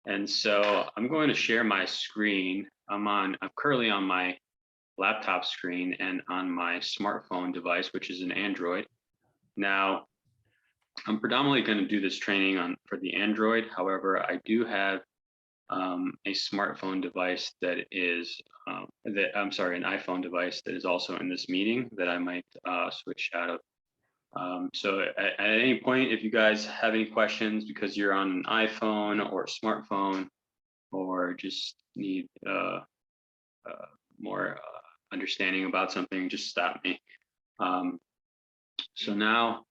And so I'm going to share my screen. I'm currently on my laptop screen and on my smartphone device, which is an Android. Now, I'm predominantly going to do this training for the Android. However, I do have a smartphone device that is an iPhone device that is also in this meeting that I might switch out of. So at any point, if you guys have any questions because you're on an iPhone or a smartphone, or just need more understanding about something, just stop me. So now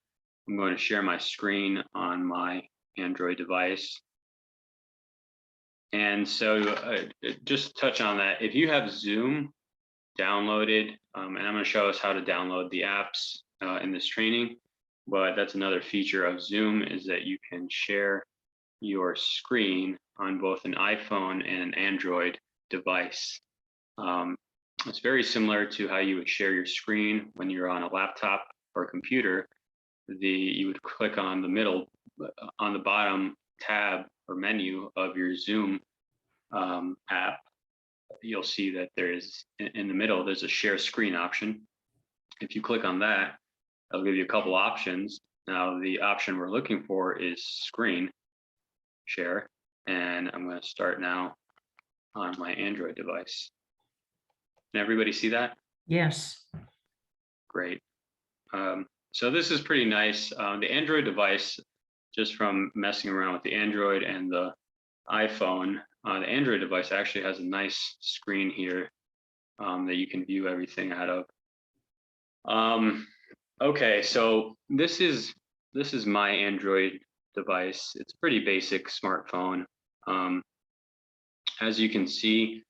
I'm going to share my screen on my Android device. And so just touch on that. If you have Zoom downloaded, and I'm going to show us how to download the apps in this training, but that's another feature of Zoom is that you can share your screen on both an iPhone and an Android device. It's very similar to how you would share your screen when you're on a laptop or a computer. You would click on the bottom tab or menu of your Zoom app. You'll see that there is in the middle, there's a share screen option. If you click on that, it'll give you a couple options. Now, the option we're looking for is screen share, and I'm going to start now on my Android device. Can everybody see that? Yes. Great. So this is pretty nice. The Android device, just from messing around with the Android and the iPhone, the Android device actually has a nice screen here that you can view everything out of. Okay, so this is my Android device. It's a pretty basic smartphone. As you can see,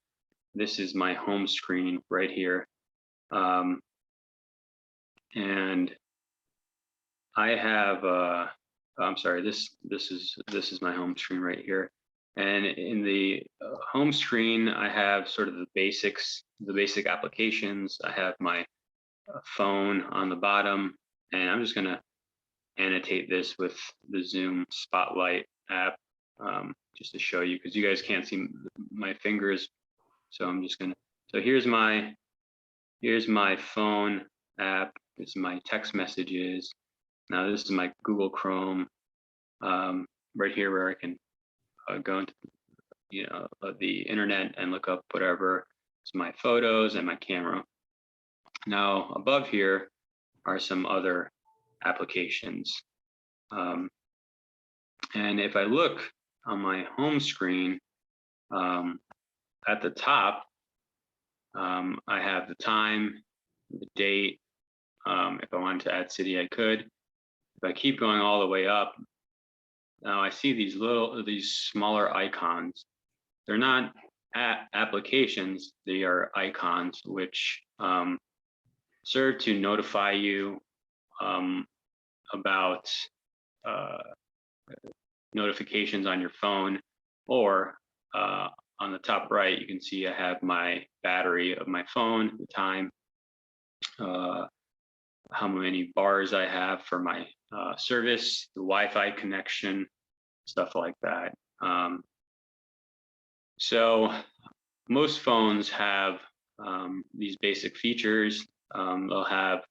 this is my home screen right here. And I have I'm sorry, this is my home screen right here. And in the home screen, I have sort of the basic applications. I have my phone on the bottom, and I'm just gonna annotate this with the Zoom Spotlight app just to show you, because you guys can't see my fingers. So I'm just gonna, so here's my phone app. This is my text messages. Now this is my Google Chrome right here, where I can go into the internet and look up whatever. It's my photos and my camera. Now above here are some other applications. And if I look on my home screen, at the top, I have the time, the date. If I wanted to add city, I could. If I keep going all the way up, now I see these smaller icons. They're not applications, they are icons which serve to notify you about notifications on your phone, or on the top right, you can see I have my battery of my phone, the time, how many bars I have for my service, the Wi-Fi connection, stuff like that. So most phones have these basic features. They'll have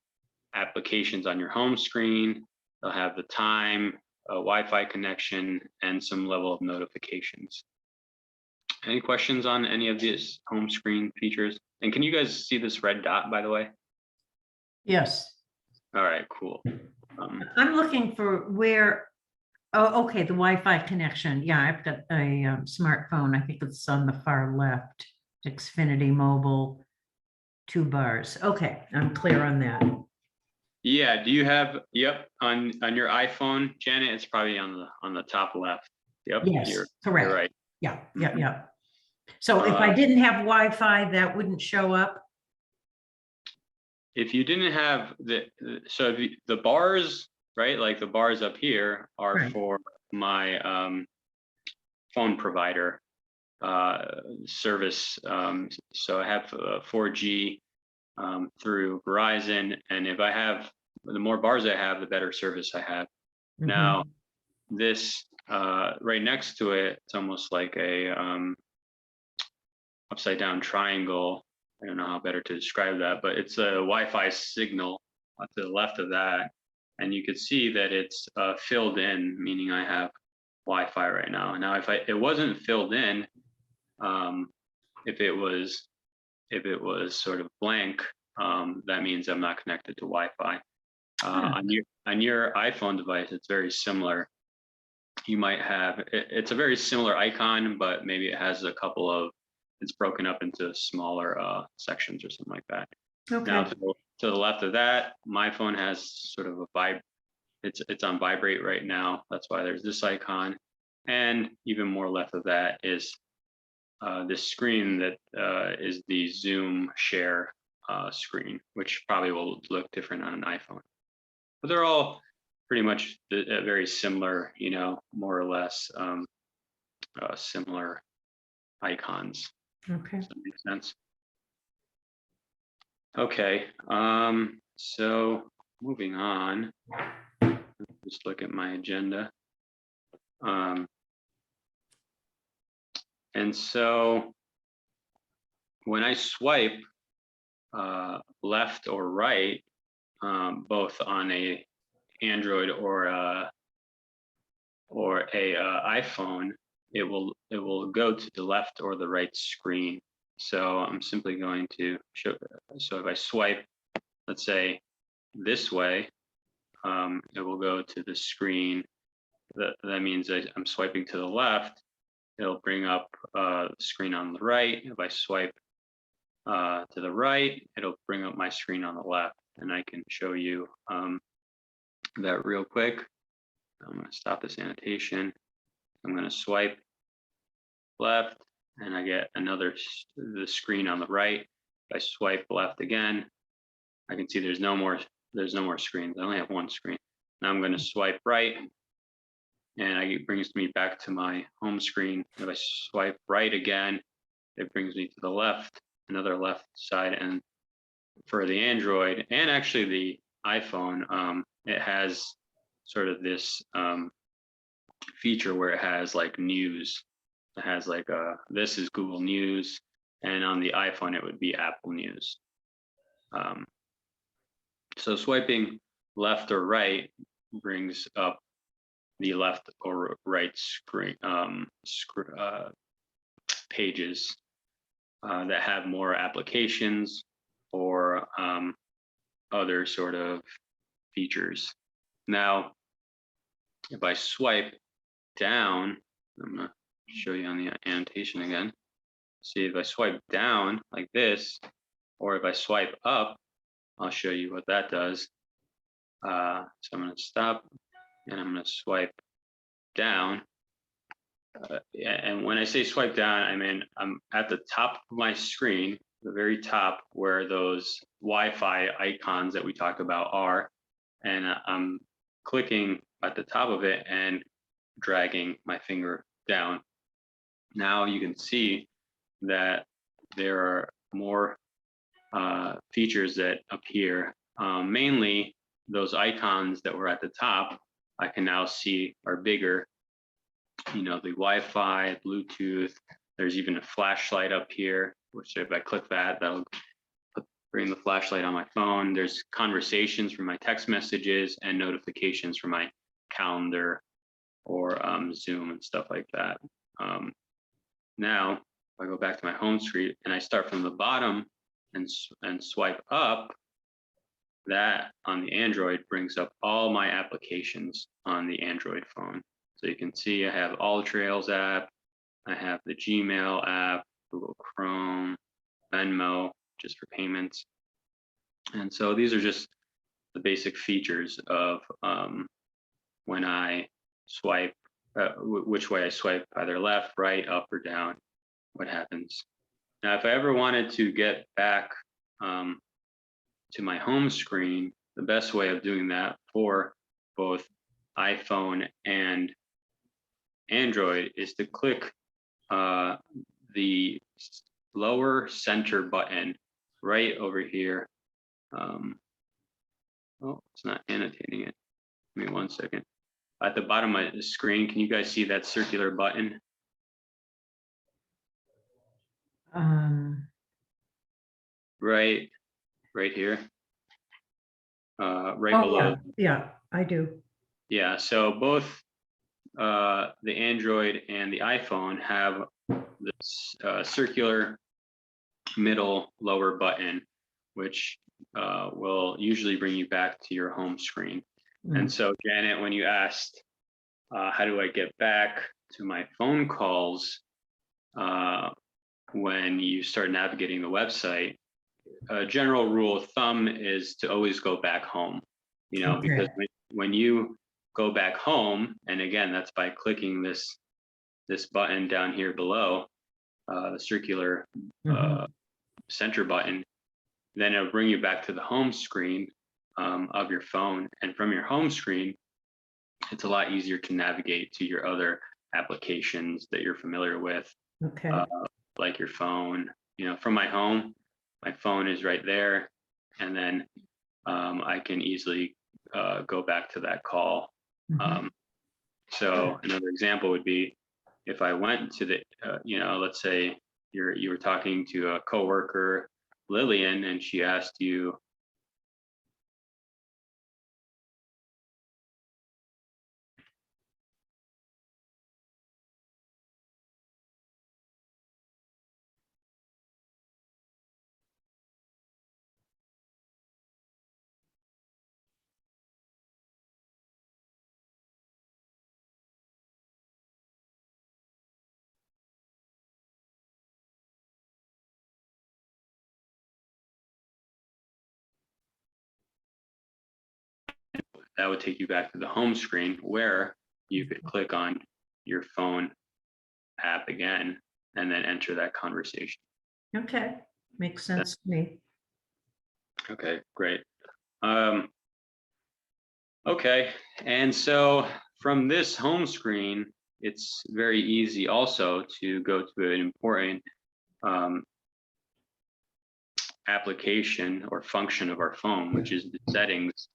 applications on your home screen. They'll have the time, a Wi-Fi connection, and some level of notifications. Any questions on any of these home screen features? And can you guys see this red dot, by the way? Yes. All right, cool. I'm looking for where, oh, okay, the Wi-Fi connection. Yeah, I've got a smartphone. I think it's on the far left. Xfinity Mobile, 2 bars. Okay, I'm clear on that. Yeah, do you have, yep, on your iPhone, Janet, it's probably on the top left. Yep, Yes, correct. You're right. Yeah. So if I didn't have Wi-Fi, that wouldn't show up? If you didn't have so the bars, right, like the bars up here are Right. for my phone provider service. So I have 4G through Verizon, and if I have, the more bars I have, the better service I have. Now, this right next to it, it's almost like a upside down triangle. I don't know how better to describe that, but it's a Wi-Fi signal to the left of that. And you could see that it's filled in, meaning I have Wi-Fi right now. Now, if it wasn't filled in, if it was sort of blank, that means I'm not connected to Wi-Fi. On your iPhone device, it's very similar. You might have it's a very similar icon, but maybe it has a couple of it's broken up into smaller sections or something like that. Now Okay. to the left of that, my phone has sort of a it's on vibrate right now. That's why there's this icon. And even more left of that is this screen that is the Zoom share screen, which probably will look different on an iPhone. But they're all pretty much very similar, you know, more or less similar icons. Okay. Does that make sense? Okay, so moving on, just look at my agenda. And so when I swipe left or right, both on a Android or a iPhone, it will go to the left or the right screen. So I'm simply going to show. So if I swipe, let's say this way, it will go to the screen. That means I'm swiping to the left. It'll bring up the screen on the right. If I swipe to the right, it'll bring up my screen on the left. And I can show you that real quick. I'm going to stop this annotation. I'm going to swipe left, and I get the screen on the right. If I swipe left again, I can see there's no more screens. I only have one screen. Now I'm going to swipe right, and it brings me back to my home screen. If I swipe right again, it brings me to the left, another left side. And for the Android and actually the iPhone, it has sort of this feature where it has like news. It has like this is Google News, and on the iPhone it would be Apple News. So swiping left or right brings up the left or right screen pages that have more applications or other sort of features. Now, if I swipe down, I'm gonna show you on the annotation again. See, if I swipe down like this, or if I swipe up, I'll show you what that does. So I'm going to stop, and I'm going to swipe down. And when I say swipe down, I mean I'm at the top of my screen, the very top where those Wi-Fi icons that we talked about are, and I'm clicking at the top of it and dragging my finger down. Now you can see that there are more features that appear. Mainly those icons that were at the top, I can now see are bigger. You know, the Wi-Fi, Bluetooth, there's even a flashlight up here, which if I click that, that'll bring the flashlight on my phone. There's conversations from my text messages and notifications from my calendar or Zoom and stuff like that. Now, if I go back to my home screen and I start from the bottom and swipe up, that on the Android brings up all my applications on the Android phone. So you can see I have All Trails app, I have the Gmail app, Google Chrome, Venmo, just for payments. And so these are just the basic features of when I swipe, which way I swipe, either left, right, up, or down, what happens. Now, if I ever wanted to get back to my home screen, the best way of doing that for both iPhone and Android is to click the lower center button right over here. Oh, it's not annotating it. Give me 1 second. at the bottom of the screen, can you guys see that circular button? Right here, right Oh, below. yeah, I do. Yeah, so both the Android and the iPhone have this circular middle lower button, which will usually bring you back to your home screen. And so, Janet, when you asked, how do I get back to my phone calls when you start navigating the website, a general rule of thumb is to always go back home, because when you go back home, and again, that's by clicking this button down here below, the circular center button, then it'll bring you back to the home screen of your phone. And from your home screen, it's a lot easier to navigate to your other applications that you're familiar with, like your phone. From my phone is right there, and then I can easily go back to that call. So another example would be if I went to the, let's say you were talking to a coworker, Lillian, and she asked you, that would take you back to the home screen where you could click on your phone app again and then enter that conversation. Okay, makes sense to me. Okay, great. Okay, and so from this home screen, it's very easy also to go to an important application or function of our phone, which is the settings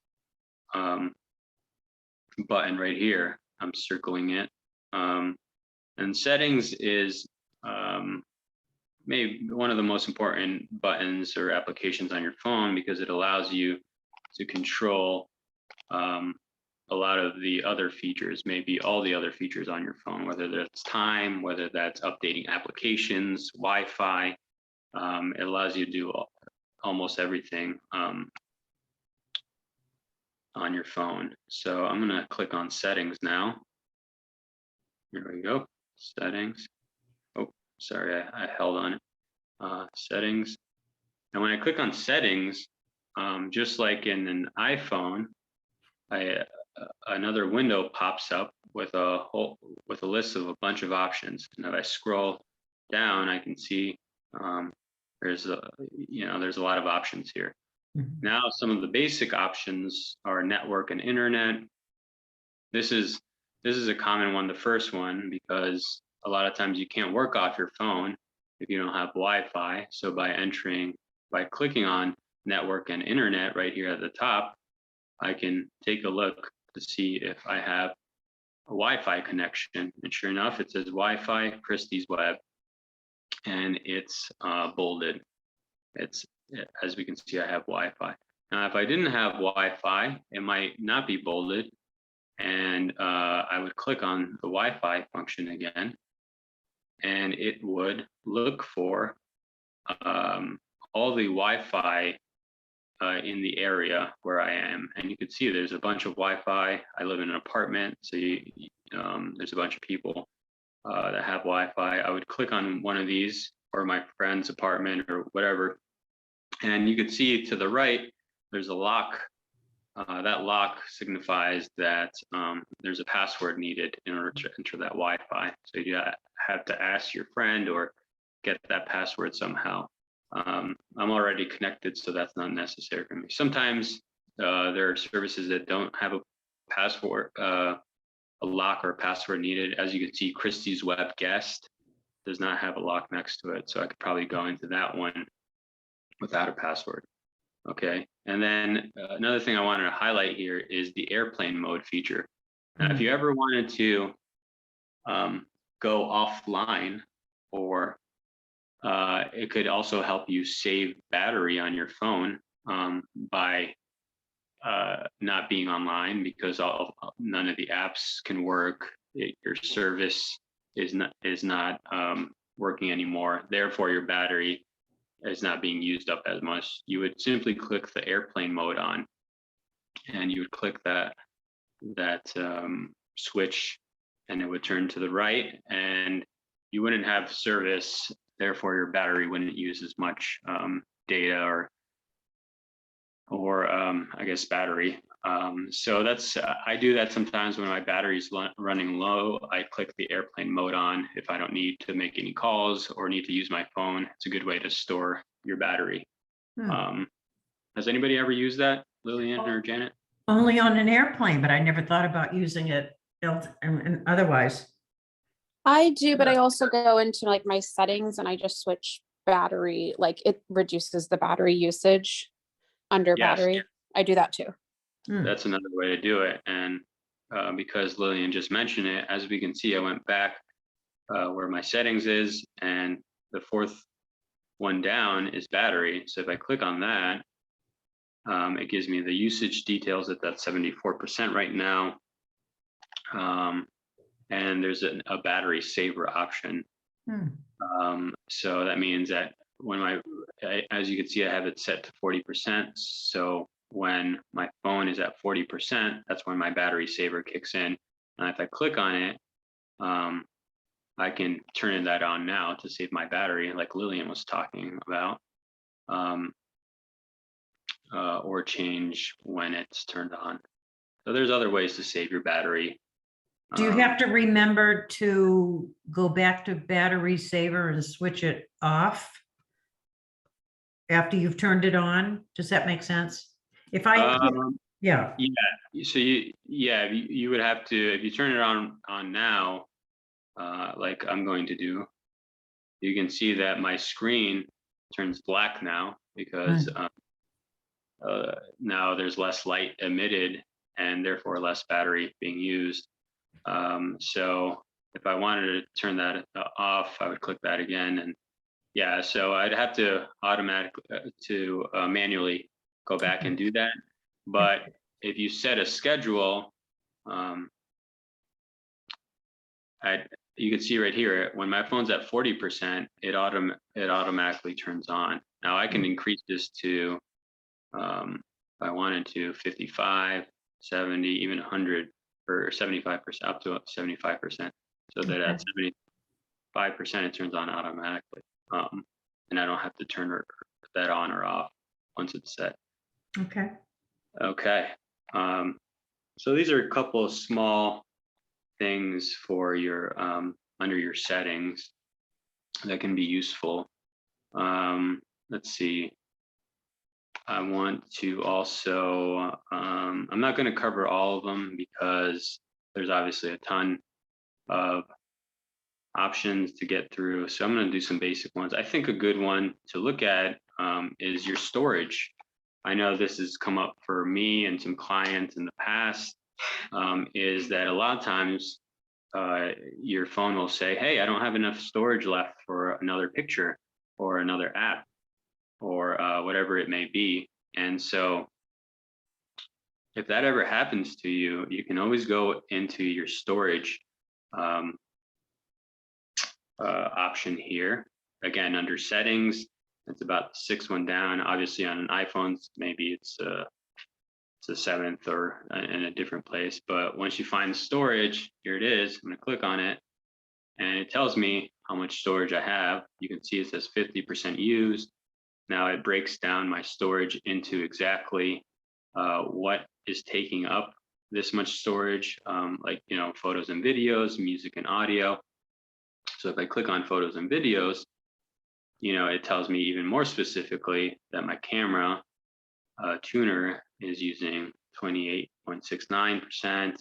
button right here. I'm circling it. And settings is maybe one of the most important buttons or applications on your phone because it allows you to control a lot of the other features, maybe all the other features on your phone, whether that's time, whether that's updating applications, Wi-Fi. It allows you to do almost everything on your phone. So I'm going to click on settings now. Here we go. Settings. Oh, sorry, I held on it. Settings. And when I click on settings, just like in an iPhone, another window pops up with a list of a bunch of options. And if I scroll down, I can see there's a lot of options here. Now, some of the basic options are network and internet. This is a common one, the first one, because a lot of times you can't work off your phone if you don't have Wi-Fi. So by clicking on network and internet right here at the top, I can take a look to see if I have a Wi-Fi connection. And sure enough, it says Wi-Fi Christie's Web, and it's bolded. As we can see, I have Wi-Fi. Now, if I didn't have Wi-Fi, it might not be bolded, and I would click on the Wi-Fi function again, and it would look for all the Wi-Fi in the area where I am. And you can see there's a bunch of Wi-Fi. I live in an apartment, so there's a bunch of people that have Wi-Fi. I would click on one of these or my friend's apartment or whatever. And you can see to the right, there's a lock. That lock signifies that there's a password needed in order to enter that Wi-Fi. So you have to ask your friend or get that password somehow. I'm already connected, so that's not necessary for me. Sometimes there are services that don't have a password, a lock or a password needed. As you can see, Christie's Web Guest does not have a lock next to it, so I could probably go into that one without a password. Okay, and then another thing I wanted to highlight here is the airplane mode feature. Now, if you ever wanted to go offline, or it could also help you save battery on your phone by not being online, because none of the apps can work. Your service is not working anymore. Therefore, your battery is not being used up as much. You would simply click the airplane mode on, and you would click that switch, and it would turn to the right, and you wouldn't have service. Therefore, your battery wouldn't use as much data or I guess battery. So that's I do that sometimes when my battery's running low. I click the airplane mode on if I don't need to make any calls or need to use my phone. It's a good way to store your battery. Has anybody ever used that, Lillian or Janet? Only on an airplane, but I never thought about using it and otherwise. I do, but I also go into like my settings and I just switch battery, like it reduces the battery usage under Yes. battery. I do that too. That's another way to do it. And because Lillian just mentioned it, as we can see, I went back where my settings is, and the fourth one down is battery. So if I click on that, it gives me the usage details at that 74% right now. And there's a battery saver option. So that means that when as you can see, I have it set to 40%. So when my phone is at 40%, that's when my battery saver kicks in. And if I click on it, I can turn that on now to save my battery, like Lillian was talking about, or change when it's turned on. So there's other ways to save your battery. Do you have to remember to go back to battery saver and switch it off after you've turned it on? Does that make sense? If I, yeah. So you would have to, if you turn it on now, like I'm going to do, you can see that my screen turns black now because now there's less light emitted and therefore less battery being used. So if I wanted to turn that off, I would click that again, and yeah, so I'd have to manually go back and do that. But if you set a schedule, you can see right here, when my phone's at 40%, it automatically turns on. Now I can increase this to, if I wanted to, 55, 70, even 100, or 75%, up to 75%. So that at 75%, it turns on automatically. And I don't have to turn that on or off once it's set. Okay. Okay. So these are a couple of small things for your under your settings that can be useful. Let's see. I want to also, I'm not going to cover all of them because there's obviously a ton of options to get through. So I'm going to do some basic ones. I think a good one to look at is your storage. I know this has come up for me and some clients in the past, is that a lot of times your phone will say, hey, I don't have enough storage left for another picture or another app or whatever it may be. And so if that ever happens to you, you can always go into your storage option here. Again, under settings, it's about the sixth one down. Obviously on an iPhone, maybe it's the seventh or in a different place. But once you find storage, here it is. I'm going to click on it and it tells me how much storage I have. You can see it says 50% used. Now it breaks down my storage into exactly what is taking up this much storage, like, you know, photos and videos, music and audio. So if I click on photos and videos, you know, it tells me even more specifically that my camera tuner is using 28.69%.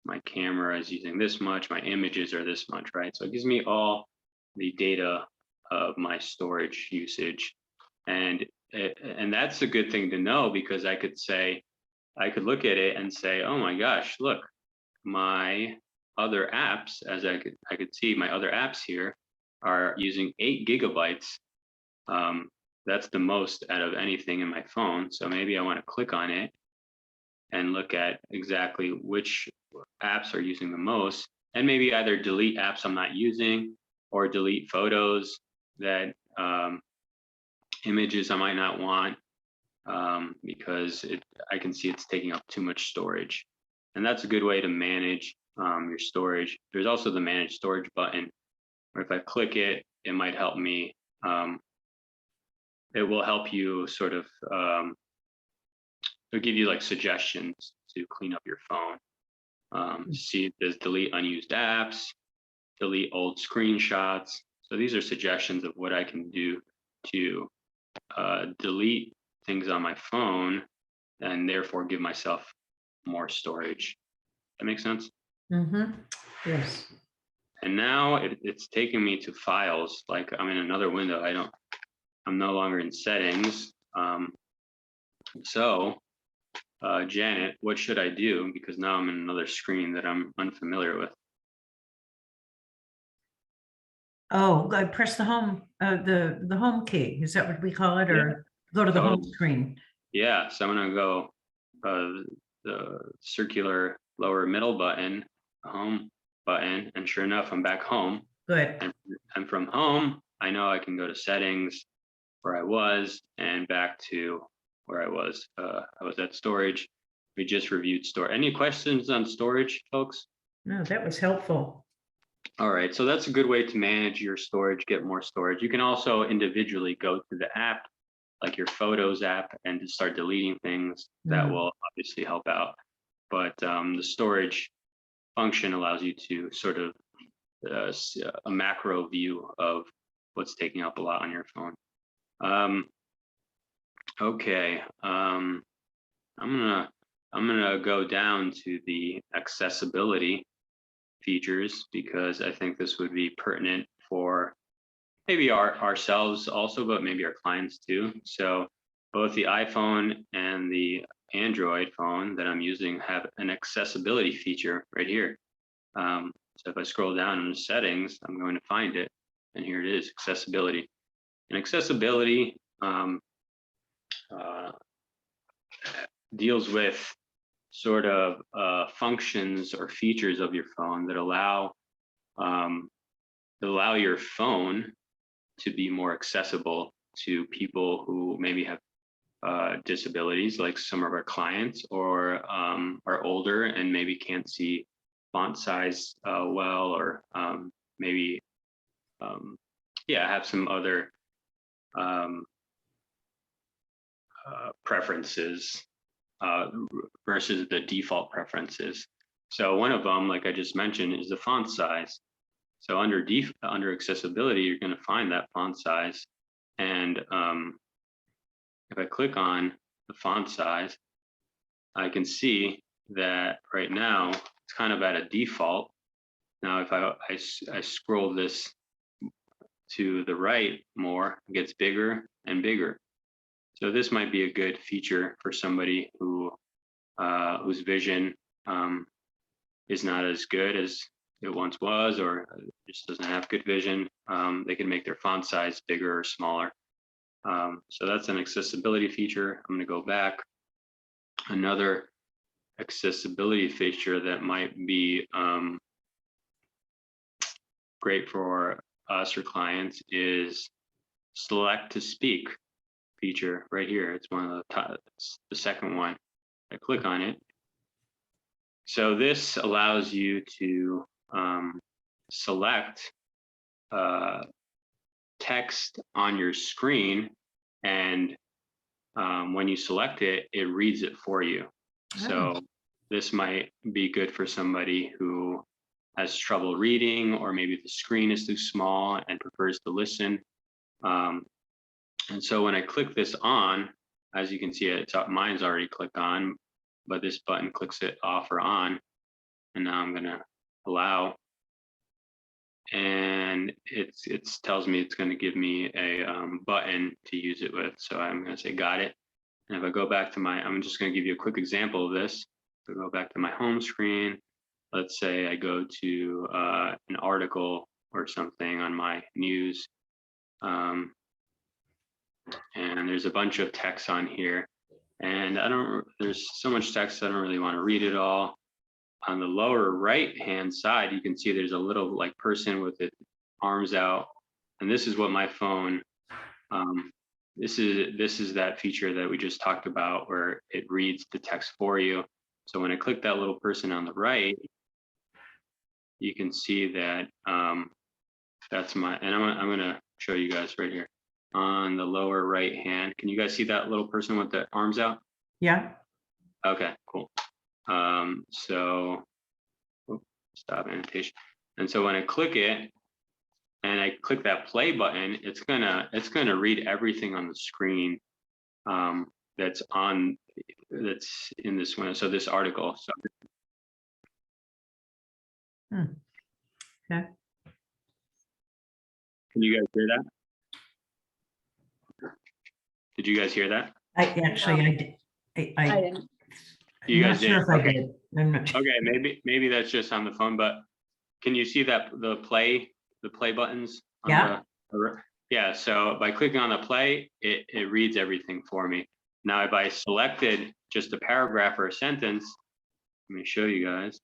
My camera is using this much. My images are this much, right? So it gives me all the data of my storage usage. And that's a good thing to know, because I could look at it and say, oh my gosh, look, my other apps, as I could see, my other apps here are using 8 gigabytes. That's the most out of anything in my phone. So maybe I want to click on it and look at exactly which apps are using the most, and maybe either delete apps I'm not using or delete photos that images I might not want, because I can see it's taking up too much storage. And that's a good way to manage your storage. There's also the manage storage button, where if I click it, it might help me. It will help you sort of, it'll give you like suggestions to clean up your phone. See, there's delete unused apps, delete old screenshots. So these are suggestions of what I can do to delete things on my phone and therefore give myself more storage. That makes sense? Yes. And now it's taking me to files, like I'm in another window. I'm no longer in settings. So Janet, what should I do? Because now I'm in another screen that I'm unfamiliar with. Oh, I press the home, the home key. Is that what we call it? Or go to the home Totally. screen? Yeah, so I'm gonna go the circular lower middle button, home button, and sure enough, I'm back home. Good. And from home, I know I can go to settings where I was and back to where I was. I was at storage. We just reviewed store. Any questions on storage, folks? No, that was helpful. All right, so that's a good way to manage your storage, get more storage. You can also individually go to the app, like your Photos app, and just start deleting things. That will obviously help out. But the storage function allows you to sort of a macro view of what's taking up a lot on your phone. Okay, I'm gonna go down to the accessibility features, because I think this would be pertinent for maybe ourselves also, but maybe our clients too. So both the iPhone and the Android phone that I'm using have an accessibility feature right here. So if I scroll down in the settings, I'm going to find it, and here it is, accessibility. And accessibility deals with sort of functions or features of your phone that allow your phone to be more accessible to people who maybe have disabilities, like some of our clients, or are older and maybe can't see font size well, or maybe have some other preferences versus the default preferences. So one of them, like I just mentioned, is the font size. So under accessibility, you're going to find that font size, and if I click on the font size, I can see that right now it's kind of at a default. Now, if I scroll this to the right more, it gets bigger and bigger. So this might be a good feature for somebody who whose vision is not as good as it once was, or just doesn't have good vision. They can make their font size bigger or smaller. So that's an accessibility feature. I'm going to go back. Another accessibility feature that might be great for us or clients is select to speak feature right here. It's one of the top, it's the second one. I click on it. So this allows you to select text on your screen, and when you select it, it reads it for you. So this might be good for somebody who has trouble reading, or maybe the screen is too small and prefers to listen. And so when I click this on, as you can see, mine's already clicked on, but this button clicks it off or on. And now I'm going to allow, and it tells me it's going to give me a button to use it with. So I'm going to say got it. And if I go back to I'm just going to give you a quick example of this. So go back to my home screen. let's say I go to an article or something on my news, and there's a bunch of text on here, and there's so much text I don't really want to read it all. On the lower right hand side, you can see there's a little like person with its arms out, and this is what my phone, this is that feature that we just talked about where it reads the text for you. So when I click that little person on the right, you can see that that's my, and I'm gonna show you guys right here on the lower right hand. Can you guys see that little person with the arms out? Yeah. Okay, cool. So stop annotation. And so when I click it and I click that play button, it's gonna read everything on the screen that's in this window. So this article. So Okay. can you guys hear that? Did you guys hear that? I did. I didn't. You I'm guys not sure did? if I Okay. did. I'm not sure. Okay, maybe that's just on the phone, but can you see that the play buttons? On Yeah. Yeah, so by clicking on the play, it reads everything for me. Now, if I selected just a paragraph or a sentence, let me show you guys,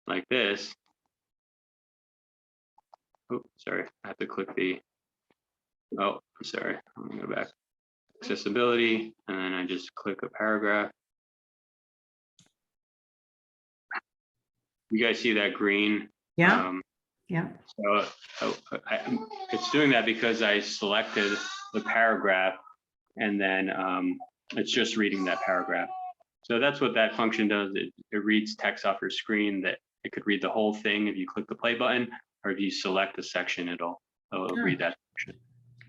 like this. Oh, sorry, I have to click oh, I'm sorry, I'm gonna go back. Accessibility, and then I just click a paragraph. You guys see that green? Yeah. Yeah. So it's doing that because I selected the paragraph, and then it's just reading that paragraph. So that's what that function does. It reads text off your screen that it could read the whole thing if you click the play button, or if you select a section, it'll read that section.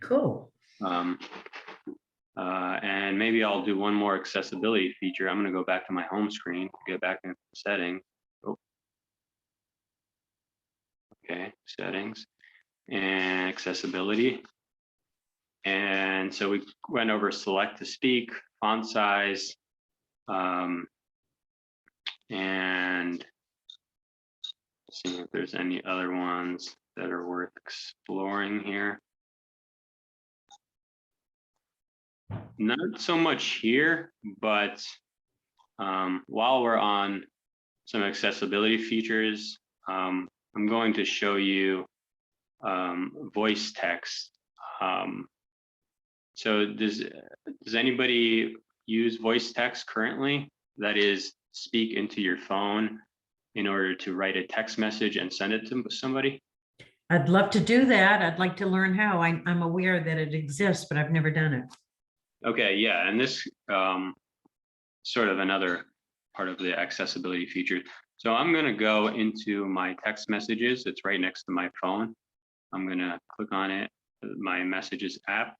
Cool. And maybe I'll do one more accessibility feature. I'm going to go back to my home screen, get back into settings. Oh. Okay, settings and accessibility. And so we went over select to speak, font size, and see if there's any other ones that are worth exploring here. Not so much here, but while we're on some accessibility features, I'm going to show you voice text. So does anybody use voice text currently? That is, speak into your phone in order to write a text message and send it to somebody? I'd love to do that. I'd like to learn how. I'm aware that it exists, but I've never done it. Okay, yeah, and this sort of another part of the accessibility feature. So I'm going to go into my text messages. It's right next to my phone. I'm going to click on it, my messages app.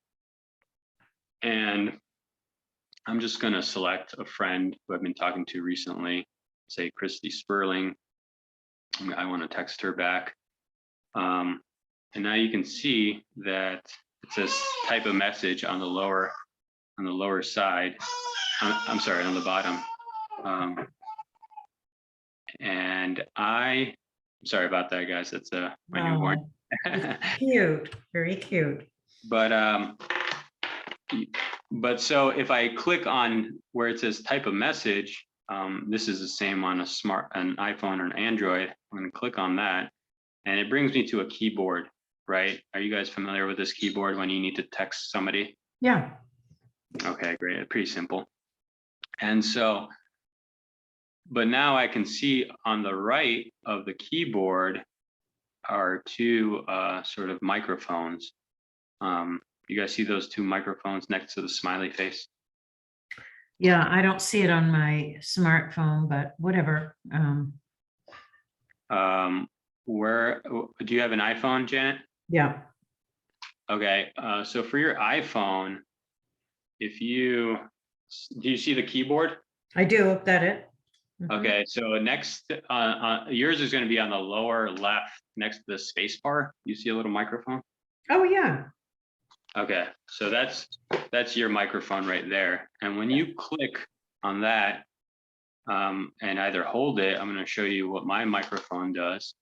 And I'm just going to select a friend who I've been talking to recently, say Christy Sperling. I want to text her back. And now you can see that it says type a message on the lower side. I'm sorry, on the bottom. And I'm sorry about that, guys. That's my newborn. Cute, very cute. But so if I click on where it says type a message, this is the same on an iPhone or an Android. I'm going to click on that, and it brings me to a keyboard, right? Are you guys familiar with this keyboard when you need to text somebody? Yeah. Okay, great. Pretty simple. And so, but now I can see on the right of the keyboard are two sort of microphones. You guys see those two microphones next to the smiley face? Yeah, I don't see it on my smartphone, but whatever. Where do you have an iPhone, Janet? Yeah. Okay, so for your iPhone, do you see the keyboard? I do. Is that it? Okay, so next, yours is going to be on the lower left next to the space bar. You see a little microphone? Oh, yeah. Okay, so that's your microphone right there. And when you click on that, and either hold it. I'm going to show you what my microphone does.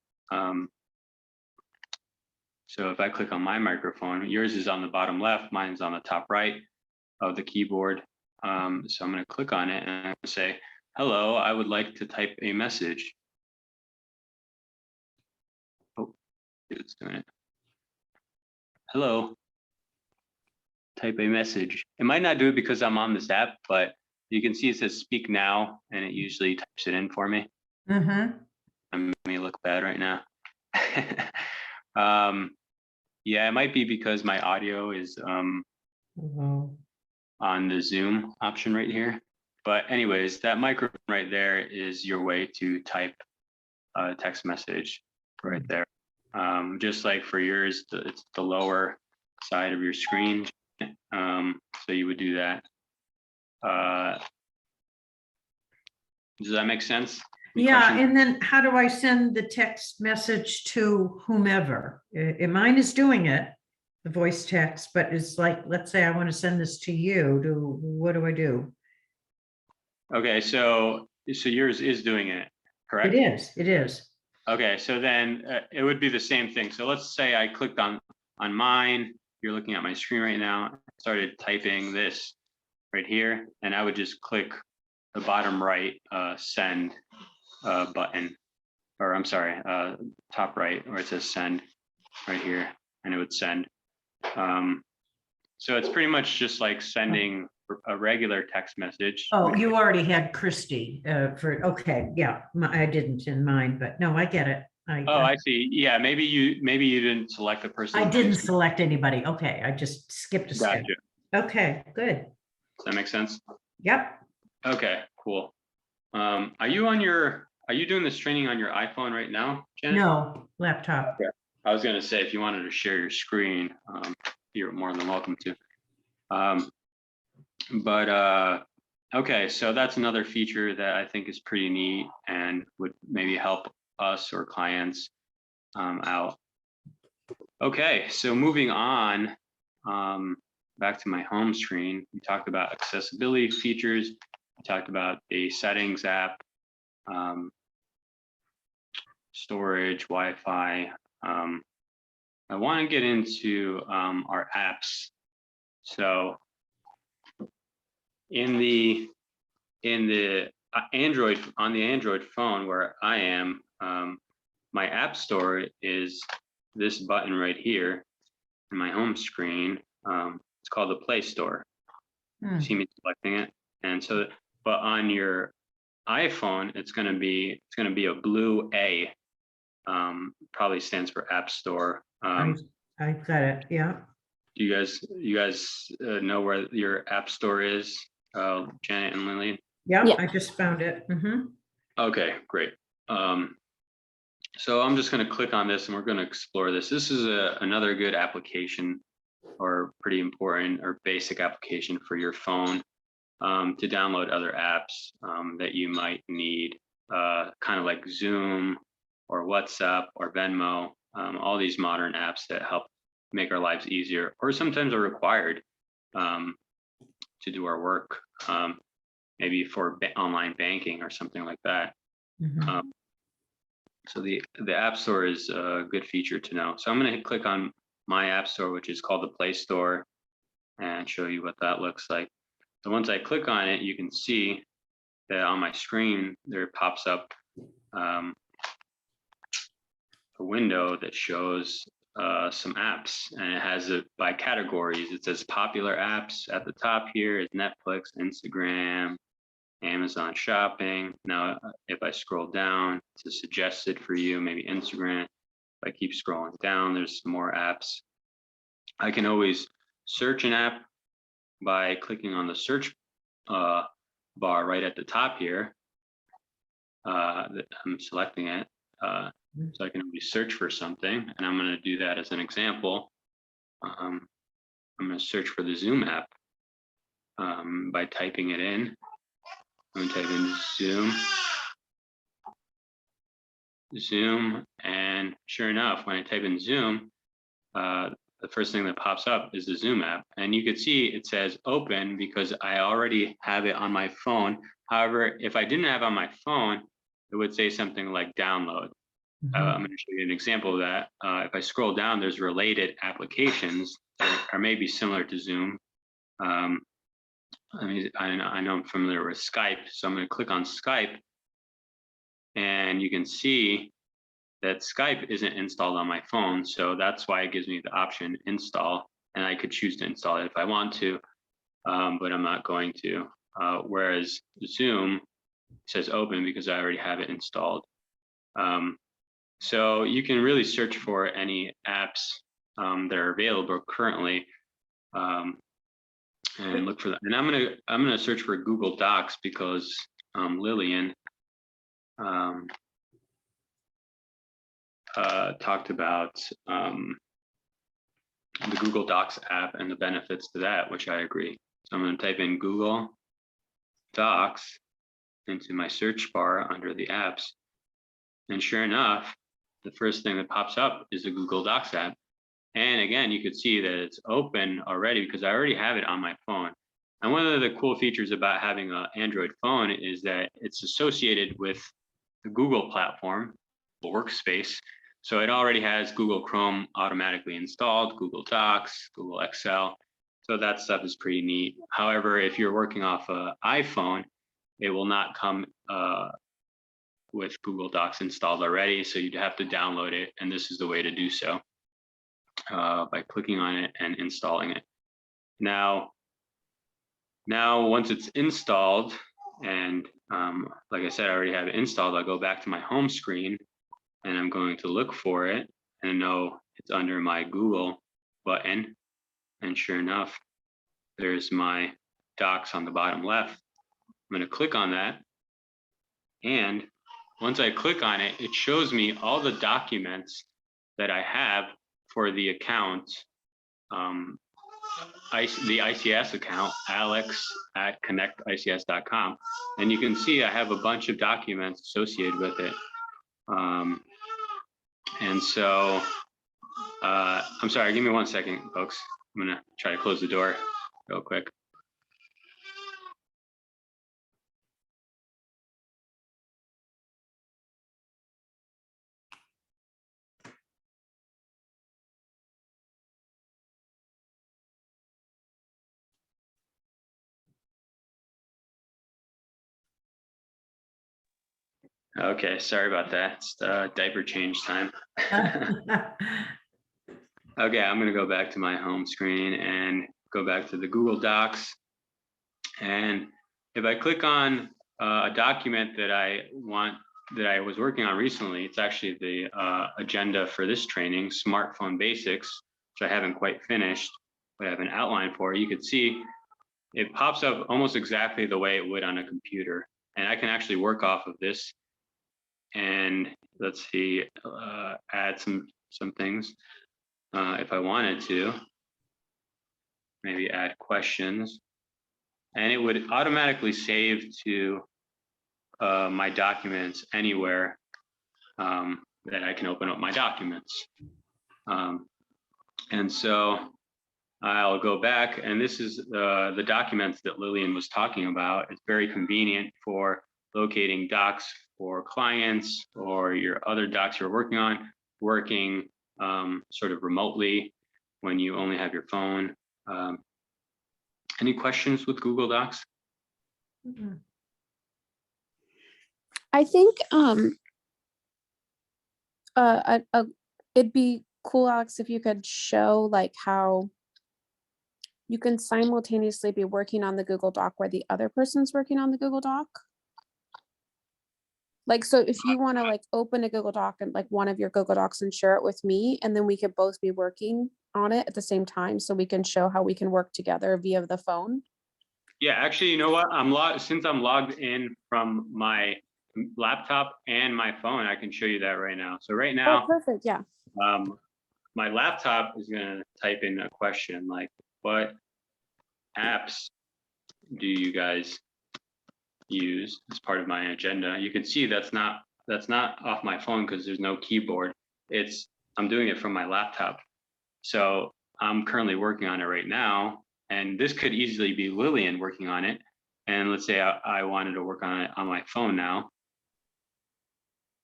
So if I click on my microphone, yours is on the bottom left, mine's on the top right of the keyboard. So I'm going to click on it and I'm going to say, hello, I would like to type a message. Oh, it's doing it. Hello, type a message. It might not do it because I'm on this app, but you can see it says speak now, and it usually types it in for me. Mm-hmm. I may look bad right now. Yeah, it might be because my audio is on the Zoom option right here. But anyways, that microphone right there is your way to type a text message right there. Just like for yours, it's the lower side of your screen. So you would do that. Does that make sense? Any Yeah, questions? and then how do I send the text message to whomever? Mine is doing it, the voice text, but it's like, let's say I want to send this to you. What do I do? Okay, so yours is doing it, correct? It is, it is. Okay, so then it would be the same thing. So let's say I clicked on mine. You're looking at my screen right now. I started typing this right here, and I would just click the bottom right send button, or I'm sorry, top right where it says send right here, and it would send. So it's pretty much just like sending a regular text message. Oh, you already had Christy okay, yeah, I didn't in mind, but no, I get it. Oh, I see. Yeah, maybe you didn't select the person. I who didn't choose. select anybody. Okay, I just skipped a step. Gotcha. Okay, good. Does that make sense? Yep. Okay, cool. Are you doing this training on your iPhone right now, Janet? No, laptop. Okay. I was gonna say if you wanted to share your screen, you're more than welcome to. Okay, so that's another feature that I think is pretty neat and would maybe help us or clients out. Okay, so moving on, back to my home screen, we talked about accessibility features. We talked about the settings app, storage, Wi-Fi. I want to get into our apps. So in the Android, on the Android phone where I am, my app store is this button right here in my home screen. It's called the Play Store. You see me selecting it, and so, but on your iPhone, it's going to be a blue A. Probably stands for App Store. I got it. Yeah. Do you guys know where your App Store is, Janet and Lillian? Yeah, Yeah. I just found it. Okay, great. So I'm just going to click on this and we're going to explore this. This is another good application, or pretty important or basic application for your phone to download other apps that you might need, kind of like Zoom or WhatsApp or Venmo, all these modern apps that help make our lives easier, or sometimes are required to do our work, maybe for online banking or something like that. So the App Store is a good feature to know. So I'm going to click on my App Store, which is called the Play Store, and show you what that looks like. So once I click on it, you can see that on my screen there pops up a window that shows some apps, and it has it by categories. It says popular apps at the top here is Netflix, Instagram, Amazon Shopping. Now, if I scroll down to suggested for you, maybe Instagram. If I keep scrolling down, there's some more apps. I can always search an app by clicking on the search bar right at the top here. I'm selecting it. So I can always search for something, and I'm going to do that as an example. I'm going to search for the Zoom app by typing it in. I'm going to type in Zoom, and sure enough, when I type in Zoom, the the first thing that pops up is the Zoom app. And you could see it says open because I already have it on my phone. However, if I didn't have it on my phone, it would say something like download. I'm going to show you an example of that. If I scroll down, there's related applications that are maybe similar to Zoom. I mean, I know I'm familiar with Skype, so I'm going to click on Skype, and you can see that Skype isn't installed on my phone, so that's why it gives me the option install, and I could choose to install it if I want to, but I'm not going to. Whereas Zoom says open because I already have it installed. So you can really search for any apps that are available currently, and look for that. And I'm gonna search for Google Docs because Lillian talked about the Google Docs app and the benefits to that, which I agree. So I'm going to type in Google Docs into my search bar under the apps. And sure enough, the first thing that pops up is the Google Docs app. And again, you could see that it's open already because I already have it on my phone. And one of the cool features about having an Android phone is that it's associated with the Google platform, the workspace. So it already has Google Chrome automatically installed, Google Docs, Google Excel. So that stuff is pretty neat. However, if you're working off an iPhone, it will not come with Google Docs installed already. So you'd have to download it. And this is the way to do so by clicking on it and installing it. Now, once it's installed, and like I said, I already have it installed, I'll go back to my home screen and I'm going to look for it, and I know it's under my Google button. And sure enough, there's my docs on the bottom left. I'm going to click on that. And once I click on it, it shows me all the documents that I have for the account, the ICS account, alex@connectics.com. And you can see I have a bunch of documents associated with it. And so, I'm sorry, give me 1 second, folks. I'm gonna try to close the door real quick. Okay, sorry about that. It's diaper change time. Okay, I'm gonna go back to my home screen and go back to the Google Docs. And if I click on a document that I was working on recently, it's actually the agenda for this training, Smartphone Basics, which I haven't quite finished, but I have an outline for. You could see it pops up almost exactly the way it would on a computer. And I can actually work off of this. And let's see, add some things if I wanted to, maybe add questions, and it would automatically save to my documents anywhere that I can open up my documents. And so I'll go back, and this is the documents that Lillian was talking about. It's very convenient for locating docs for clients or your other docs you're working on, working sort of remotely when you only have your phone. Any questions with Google Docs? I think it'd be cool, Alex, if you could show like how you can simultaneously be working on the Google Doc where the other person's working on the Google Doc. Like, so if you want to like open a Google Doc and like one of your Google Docs and share it with me, and then we could both be working on it at the same time, so we can show how we can work together via the phone. Yeah, actually, you know what? Since I'm logged in from my laptop and my phone, I can show you that right now. So right now, oh, perfect. Yeah. My laptop is going to type in a question like, what apps do you guys use as part of my agenda? You can see that's not off my phone because there's no keyboard. I'm doing it from my laptop. So I'm currently working on it right now, and this could easily be Lillian working on it. And let's say I wanted to work on it on my phone now.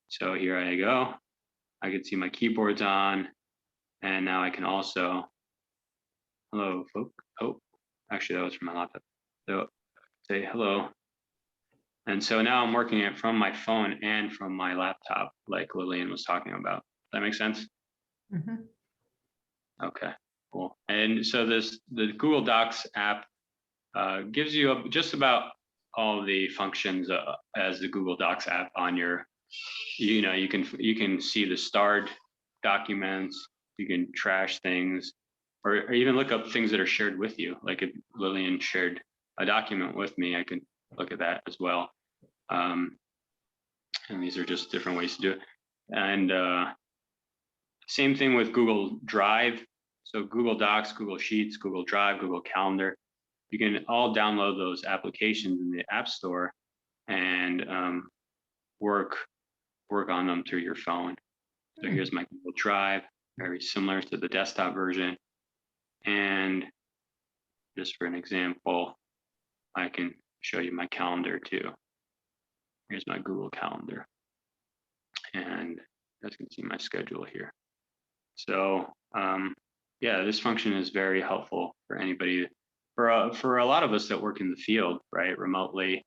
So here I go. I can see my keyboard's on, and now I can also, hello, folks. Oh, actually, that was from my laptop. So say hello. And so now I'm working it from my phone and from my laptop, like Lillian was talking about. Does that make sense? Mhm. Okay, cool. And so the Google Docs app gives you just about all the functions as the Google Docs app on your, you know, you can see the starred documents, you can trash things, or even look up things that are shared with you. Like if Lillian shared a document with me, I can look at that as well. And these are just different ways to do it. And same thing with Google Drive. So Google Docs, Google Sheets, Google Drive, Google Calendar. You can all download those applications in the App Store and work on them through your phone. So here's my Google Drive, very similar to the desktop version. And just for an example, I can show you my calendar too. Here's my Google Calendar. And you guys can see my schedule here. So yeah, this function is very helpful for anybody, for a lot of us that work in the field, right, remotely.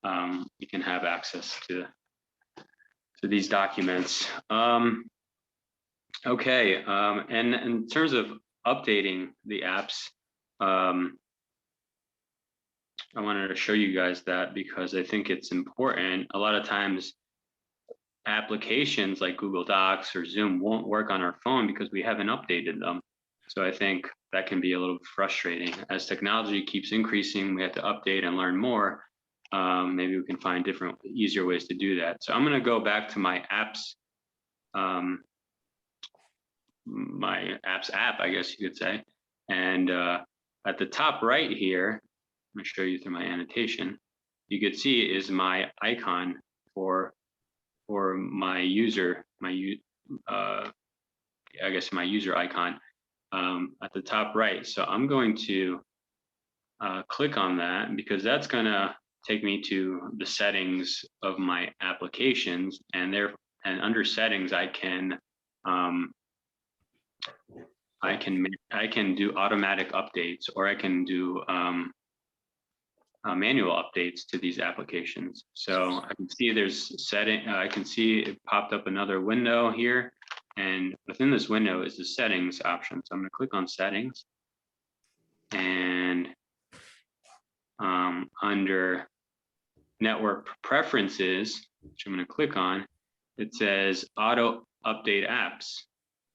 You can have access to these documents. Okay, and in terms of updating the apps, I wanted to show you guys that because I think it's important. A lot of times applications like Google Docs or Zoom won't work on our phone because we haven't updated them. So I think that can be a little frustrating. As technology keeps increasing, we have to update and learn more. Maybe we can find different, easier ways to do that. So I'm going to go back to my apps, app, I guess you could say. And at the top right here, I'm going to show you through my annotation. You could see is my icon for my user, I guess my user icon at the top right. So I'm going to click on that because that's going to take me to the settings of my applications, and under settings I can do automatic updates, or I can do manual updates to these applications. So I can see there's setting, I can see it popped up another window here, and within this window is the settings option. So I'm going to click on settings, and under network preferences, which I'm going to click on, it says auto update apps.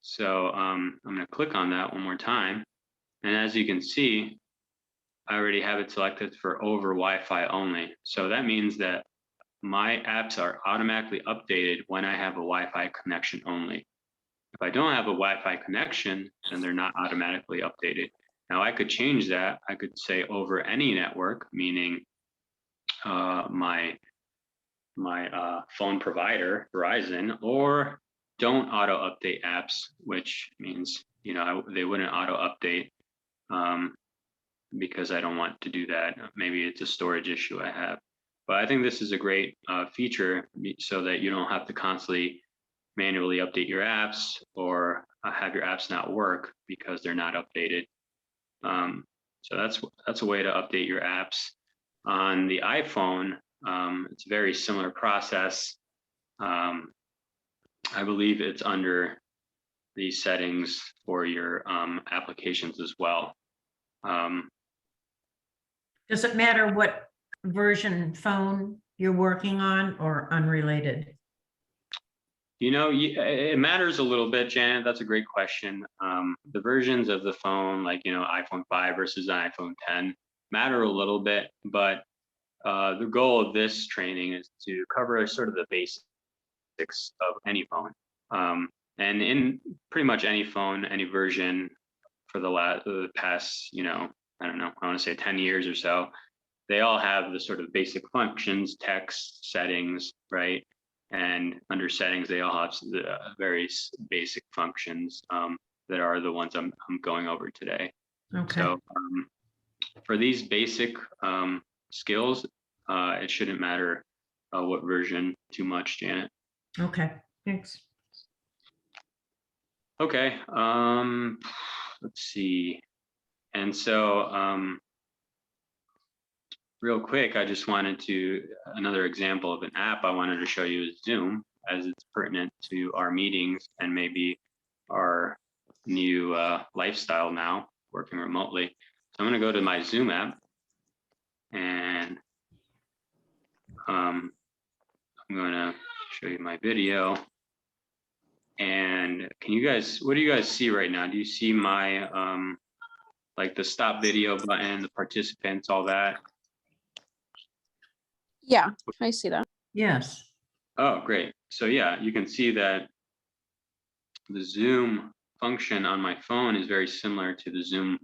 So I'm going to click on that one more time. And as you can see, I already have it selected for over Wi-Fi only. So that means that my apps are automatically updated when I have a Wi-Fi connection only. If I don't have a Wi-Fi connection, then they're not automatically updated. Now I could change that. I could say over any network, meaning my phone provider, Verizon, or don't auto update apps, which means, you know, they wouldn't auto update because I don't want to do that. Maybe it's a storage issue I have. But I think this is a great feature so that you don't have to constantly manually update your apps or have your apps not work because they're not updated. So that's a way to update your apps. On the iPhone, it's a very similar process. I believe it's under the settings for your applications as well. Does it matter what version phone you're working on, or unrelated? You know, it matters a little bit, Janet. That's a great question. The versions of the phone, like, you know, iPhone 5 versus an iPhone 10 matter a little bit, but the goal of this training is to cover sort of the basics of any phone. And in pretty much any phone, any version for the past, you know, I don't know, I want to say 10 years or so, they all have the sort of basic functions, text, settings, right? And under settings, they all have the various basic functions. that are the ones I'm going over today. Okay, So for these basic skills, it shouldn't matter what version too much, Janet. okay, thanks. Okay, let's see. And so real quick, I just wanted to, another example of an app I wanted to show you is Zoom, as it's pertinent to our meetings and maybe our new lifestyle now, working remotely. So I'm gonna go to my Zoom app, and I'm gonna show you my video. And can you guys, what do you guys see right now? Do you see my, like the stop video button, the participants, all that? Yeah, I see that. Yes, Oh, great. So yeah, you can see that the Zoom function on my phone is very similar to the Zoom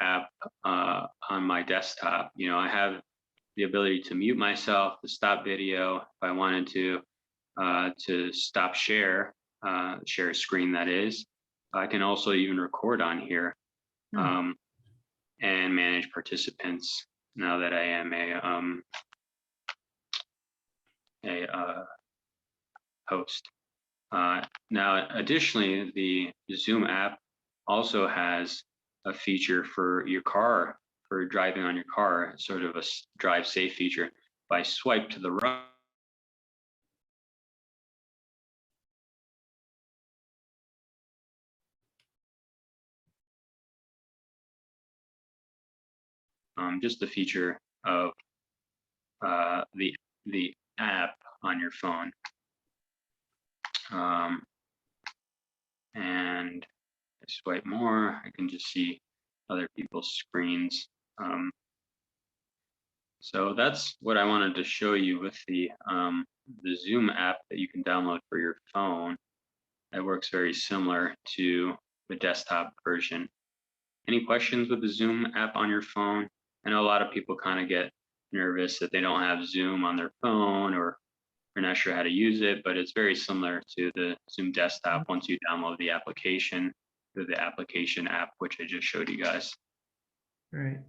app on my desktop. You know, I have the ability to mute myself, to stop video if I wanted to stop share screen, that is. I can also even record on here and manage participants now that I am a host. Now, additionally, the Zoom app also has a feature for your car, for driving on your car, sort of a drive safe feature. If I swipe to the right, just the feature of the app on your phone. And I swipe more, I can just see other people's screens. So that's what I wanted to show you with the Zoom app that you can download for your phone. It works very similar to the desktop version. Any questions with the Zoom app on your phone? I know a lot of people kind of get nervous that they don't have Zoom on their phone, or they're not sure how to use it, but it's very similar to the Zoom desktop once you download the application through the application app, which I just showed you guys. right.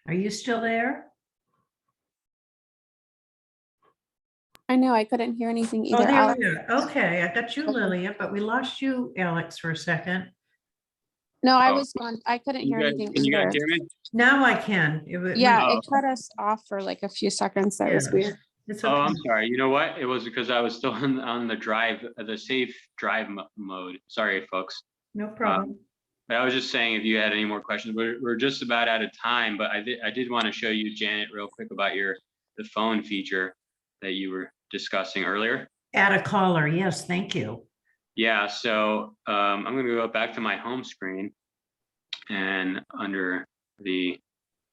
Are you still there? I know I couldn't hear anything Oh, either. there Alex. we are. Okay, I got you, Lillian, but we lost you, Alex, for a second. No, I Oh. was gone. I couldn't hear anything Can you guys either. hear me? Now I can. Yeah, Oh. it cut us off for like a few seconds. That was Yeah. weird. It's Oh, I'm okay. sorry. You know what? It was because I was still on the drive, the safe drive mode. Sorry, folks. No problem. But I was just saying, if you had any more questions, we're just about out of time. But I did want to show you, Janet, real quick about the phone feature that you were discussing earlier. Add a caller. Yes, thank you. Yeah. So I'm going to go back to my home screen, and under the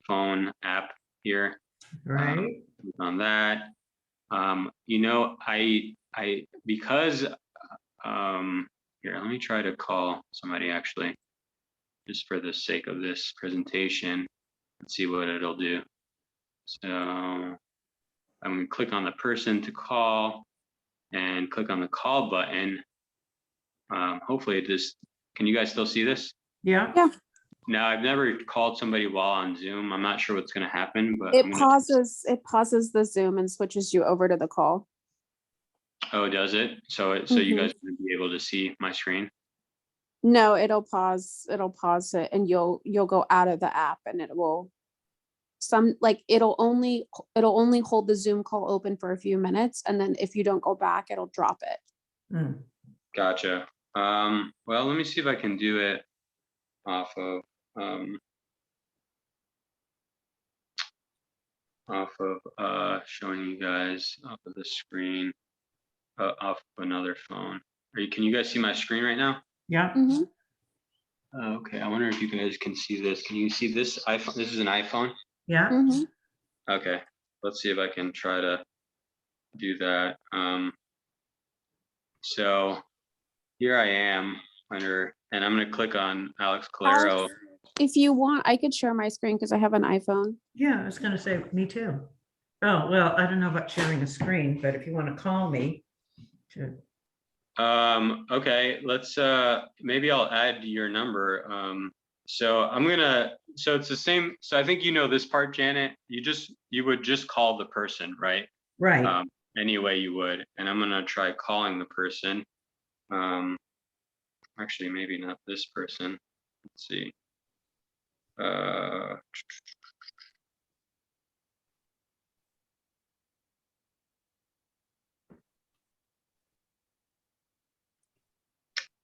phone app here, Right. on that. You know, because here, let me try to call somebody actually, just for the sake of this presentation, and see what it'll do. So I'm going to click on the person to call and click on the call button. Hopefully can you guys still see this? Yeah. Yeah. Now, I've never called somebody while on Zoom. I'm not sure what's going to happen, but It pauses the Zoom and switches you over to the call. Oh, does it? So you guys would be able to see my screen? No, it'll pause it and you'll go out of the app and it will it'll only hold the Zoom call open for a few minutes, and then if you don't go back, it'll drop it. Hmm. Gotcha. Well, let me see if I can do it off of showing you guys off of the screen, off of another phone. Can you guys see my screen right now? Yeah. Mhm. Okay, I wonder if you guys can see this. Can you see this iPhone? This is an iPhone. Yeah. Mhm. Okay, let's see if I can try to do that. So here I am and I'm going to click on Alex Calero. Alex, if you want, I could share my screen because I have an iPhone. Yeah, I was gonna say, me too. Oh, well, I don't know about sharing a screen, but if you want to call me to, Okay, let's maybe I'll add your number. So it's the same. So I think you know this part, Janet. You would just call the person, right? right, Any way you would. And I'm gonna try calling the person. Actually, maybe not this person. Let's see.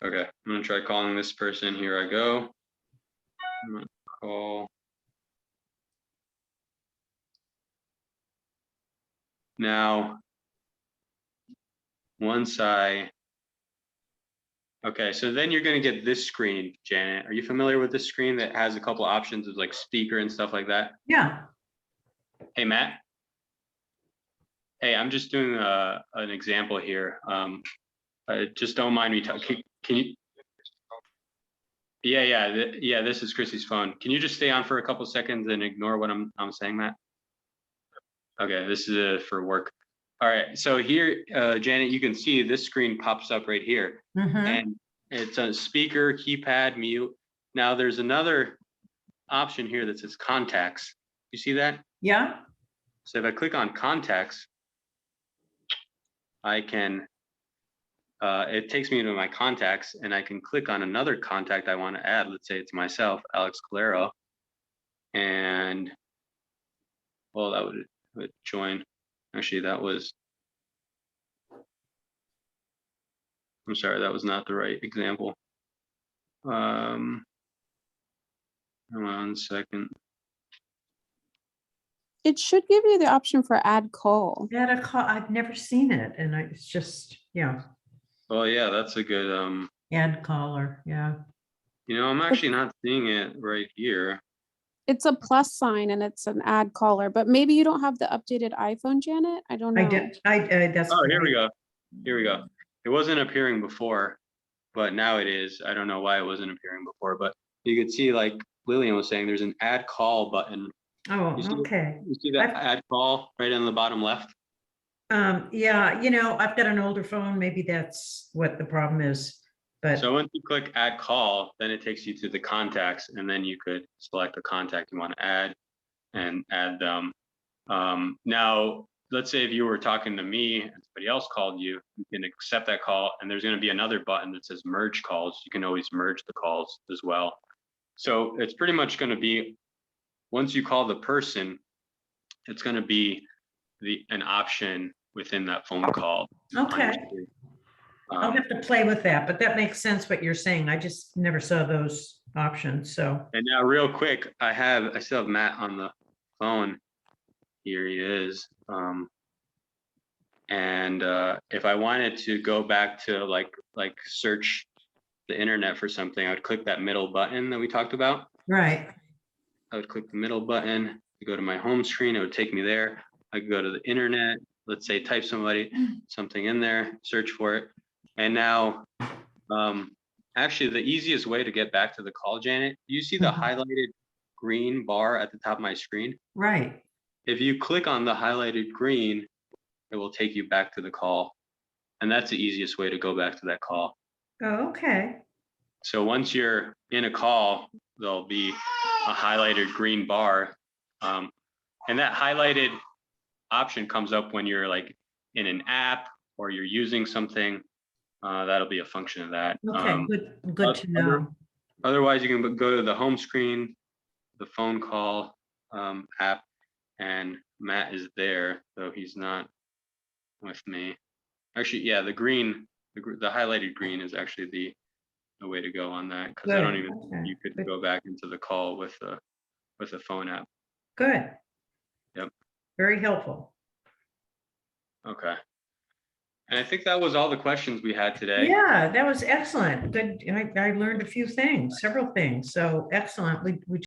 Okay, I'm gonna try calling this person. Here I go. I'm gonna call. Now, okay, so then you're gonna get this screen, Janet. Are you familiar with this screen that has a couple options of like speaker and stuff like that? yeah, Hey, Matt. Hey, I'm just doing an example here. Just don't mind me talking. Can you? Yeah. This is Chrissy's phone. Can you just stay on for a couple seconds and ignore what I'm saying, Matt? Okay, this is for work. All right, so here, Janet, you can see this screen pops up right here, and it's a speaker, keypad, mute. Now there's another option here that says contacts. You see that? yeah, So if I click on contacts, I can, it takes me to my contacts, and I can click on another contact I want to add. Let's say it's myself, Alex Calero, and well, that would join. Actually, I'm sorry, that was not the right example. Hold on a second. It should give you the option for add call. yeah, a call, I've never seen it, and it's just, yeah, Well, yeah, that's a good, add caller, yeah. I'm actually not seeing it right here. It's a plus sign and it's an add caller, but maybe you don't have the updated iPhone, Janet. I don't know. I did, that's. Oh, here we great. go. Here we go. It wasn't appearing before, but now it is. I don't know why it wasn't appearing before, but you could see, like Lillian was saying, there's an add call button. Oh, You okay. see that add call right on the bottom left? Yeah, I've got an older phone, maybe that's what the problem is, but. So once you click add call, then it takes you to the contacts, and then you could select the contact you want to add and add them. Now, let's say if you were talking to me and somebody else called you, you can accept that call, and there's going to be another button that says merge calls. You can always merge the calls as well. So it's pretty much going to be, once you call the person, it's going to be an option within that phone call. Okay. I'll have to play with that, but that makes sense what you're saying. I just never saw those options, so. And now real quick, I still have Matt on the phone. Here he is. And if I wanted to go back to like search the internet for something, I would click that middle button that we talked about. Right. I would click the middle button to go to my home screen. It would take me there. I could go to the internet, let's say type something in there, search for it. And now, actually the easiest way to get back to the call, Janet, you see the highlighted green bar at the top of my screen? Right. If you click on the highlighted green, it will take you back to the call. And that's the easiest way to go back to that call. Oh, okay. So once you're in a call, there'll be a highlighted green bar. And that highlighted option comes up when you're like in an app or you're using something. That'll be a function of that. Okay, good to know. Otherwise, you can go to the home screen, the phone call app, and Matt is there, though he's not with me. Actually, yeah, the highlighted green is actually the way to go on that, because I don't Good, even okay, think you could good. go back into the call with a phone app. Good. Yep. Very helpful. Okay. And I think that was all the questions we had today. Yeah, that was excellent. Good. I learned a few things, several things. So excellent. We